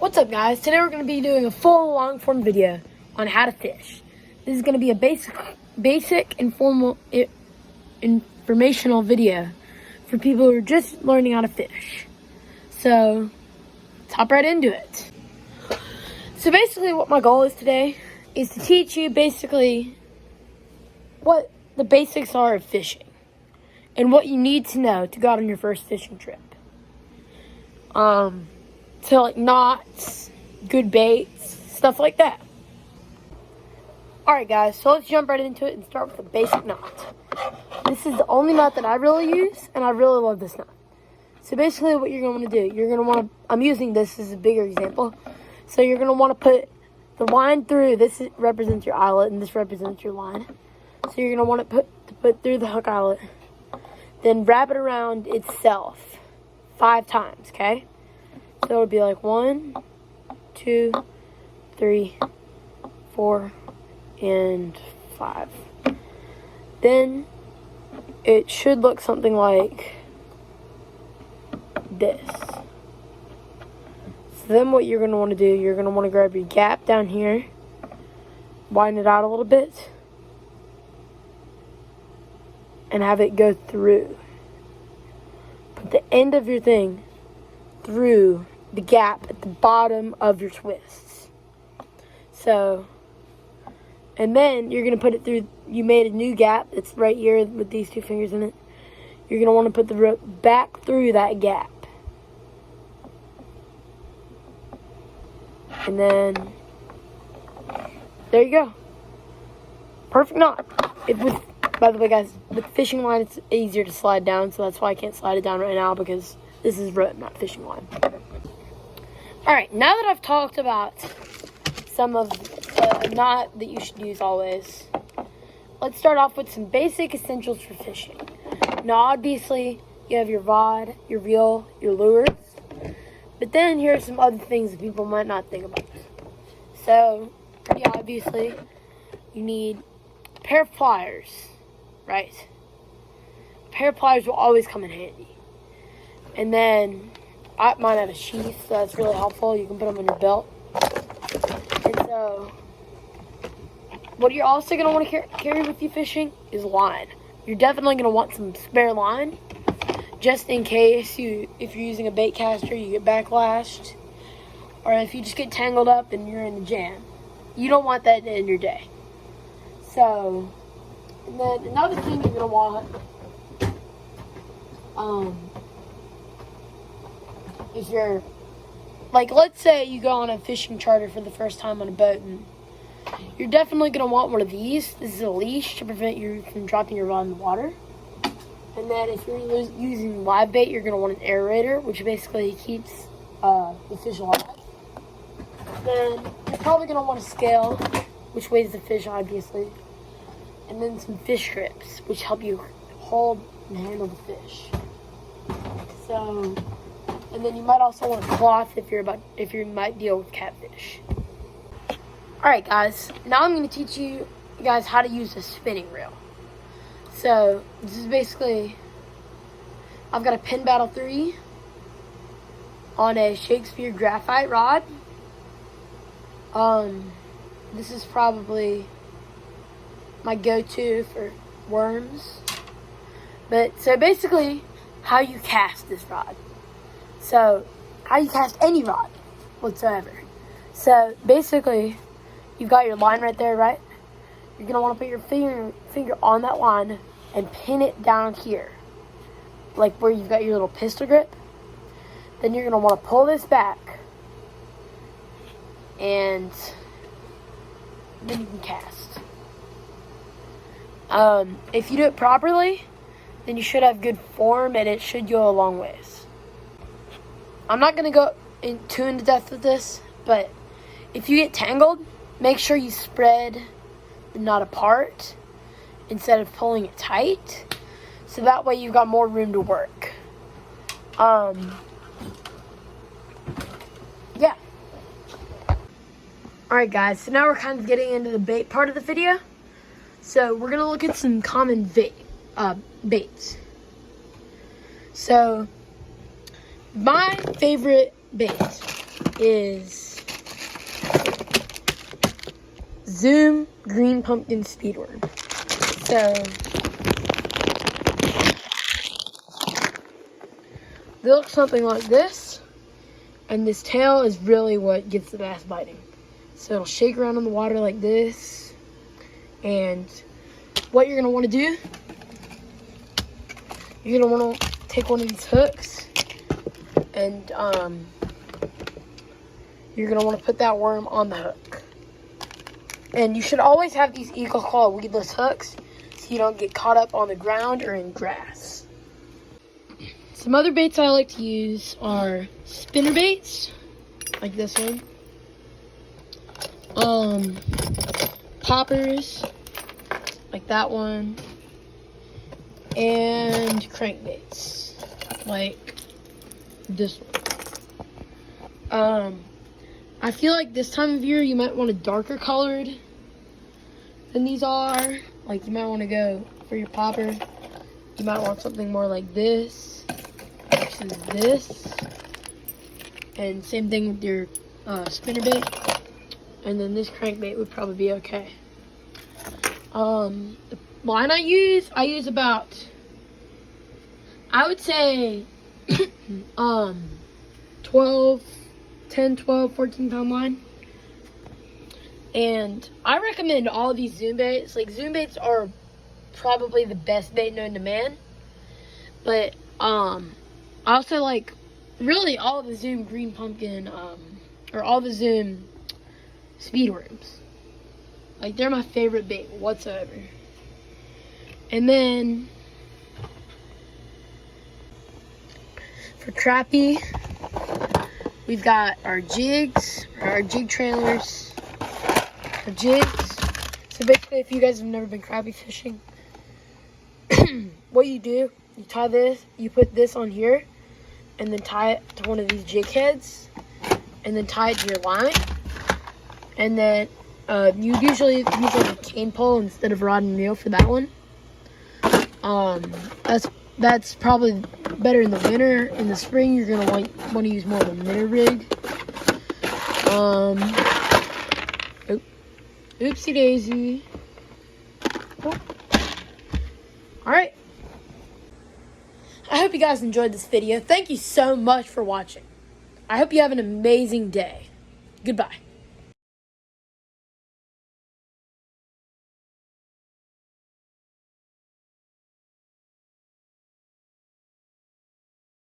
What's up, guys? Today we're going to be doing a full long-form video on how to fish. This is going to be a basic informational video for people who are just learning how to fish. So, let's hop right into it. So basically what my goal is today is to teach you basically what the basics are of fishing and what you need to know to go out on your first fishing trip. So like knots, good baits, stuff like that. Alright guys, so let's jump right into it and start with the basic knot. This is the only knot that I really use, and I really love this knot. So basically what you're going to want to do, you're going to want to, I'm using this as a bigger example. So you're going to want to put the line through, represents your eyelet and this represents your line. So you're going to want to put through the hook eyelet, then wrap it around itself 5 times, okay? So it would be like 1, 2, 3, 4, and 5. Then it should look something like this. So then what you're going to want to do, you're going to want to grab your gap down here, widen it out a little bit, and have it go through. Put the end of your thing through the gap at the bottom of your twists. So, and then you're going to put it through, you made a new gap that's right here with these 2 fingers in it. You're going to want to put the rope back through that gap. And then, there you go. Perfect knot. By the way guys, with fishing line it's easier to slide down, so that's why I can't slide it down right now, because this is rope, not fishing line. Alright, now that I've talked about some of the knot that you should use always, let's start off with some basic essentials for fishing. Now obviously, you have your rod, your reel, your lures, but then here are some other things that people might not think about. So, pretty obviously, you need a pair of pliers, right? A pair of pliers will always come in handy. And then, mine have a sheath, so that's really helpful. You can put them on your belt. And so, what you're also going to want to carry with you fishing is line. You're definitely going to want some spare line, just in case if you're using a bait caster, you get backlashed, or if you just get tangled up and you're in the jam. You don't want that to end your day. So, and then another thing you're going to want, is let's say you go on a fishing charter for the first time on a boat, and you're definitely going to want one of these. This is a leash to prevent you from dropping your rod in the water. And then if you're using live bait, you're going to want an aerator, which basically keeps the fish alive. Then you're probably going to want a scale, which weighs the fish, obviously. And then some fish grips, which help you hold and handle the fish. So, and then you might also want a cloth if you might deal with catfish. Alright guys, now I'm going to teach you guys how to use a spinning reel. So, this is basically, I've got a Penn Battle 3 on a Shakespeare graphite rod. This is probably my go-to for worms. But, so basically, how you cast this rod. So, how you cast any rod whatsoever. So, basically, you've got your line right there, right? You're going to want to put your finger on that line and pin it down here, like where you've got your little pistol grip. Then you're going to want to pull this back, and then you can cast. If you do it properly, then you should have good form, and it should go a long ways. I'm not going to go too into depth with this, but if you get tangled, make sure you spread the knot apart instead of pulling it tight, so that way you've got more room to work. Yeah. Alright guys, so now we're kind of getting into the bait part of the video. So we're going to look at some common baits. So, my favorite bait is Zoom Green Pumpkin Speedworm. So they look something like this, and this tail is really what gets the bass biting. So it'll shake around in the water like this, and what you're gonna want to do, you're gonna want to take one of these hooks, and you're gonna want to put that worm on the hook. And you should always have these eagle claw weedless hooks so you don't get caught up on the ground or in grass. Some other baits I like to use are spinner baits, like this one. Poppers, like that one. And crankbaits, like this one. I feel like this time of year you might want a darker colored than these are. Like, you might want to go for your popper. You might want something more like this versus this. And same thing with your spinnerbait. And then this crankbait would probably be okay. The line I use about, I would say 10, 12, 14 pound line. And I recommend all of these Zoom baits. Like, Zoom baits are probably the best bait known to man. But I also like really all of the Zoom Green Pumpkin, or all the Zoom Speedworms. Like, they're my favorite bait whatsoever. And then for crappie, we've got our jigs, or our jig trailers, our jigs. So basically, if you guys have never been crappie fishing, what you do, you tie this, you put this on here, and then tie it to one of these jig heads, and then tie it to your line. And then you usually use like a cane pole instead of rod and reel for that one. That's probably better in the winter. In the spring, you're gonna want to use more of a minnow rig. Oopsie daisy. Oh. All right. I hope you guys enjoyed this video. Thank you so much for watching. I hope you have an amazing day. Goodbye.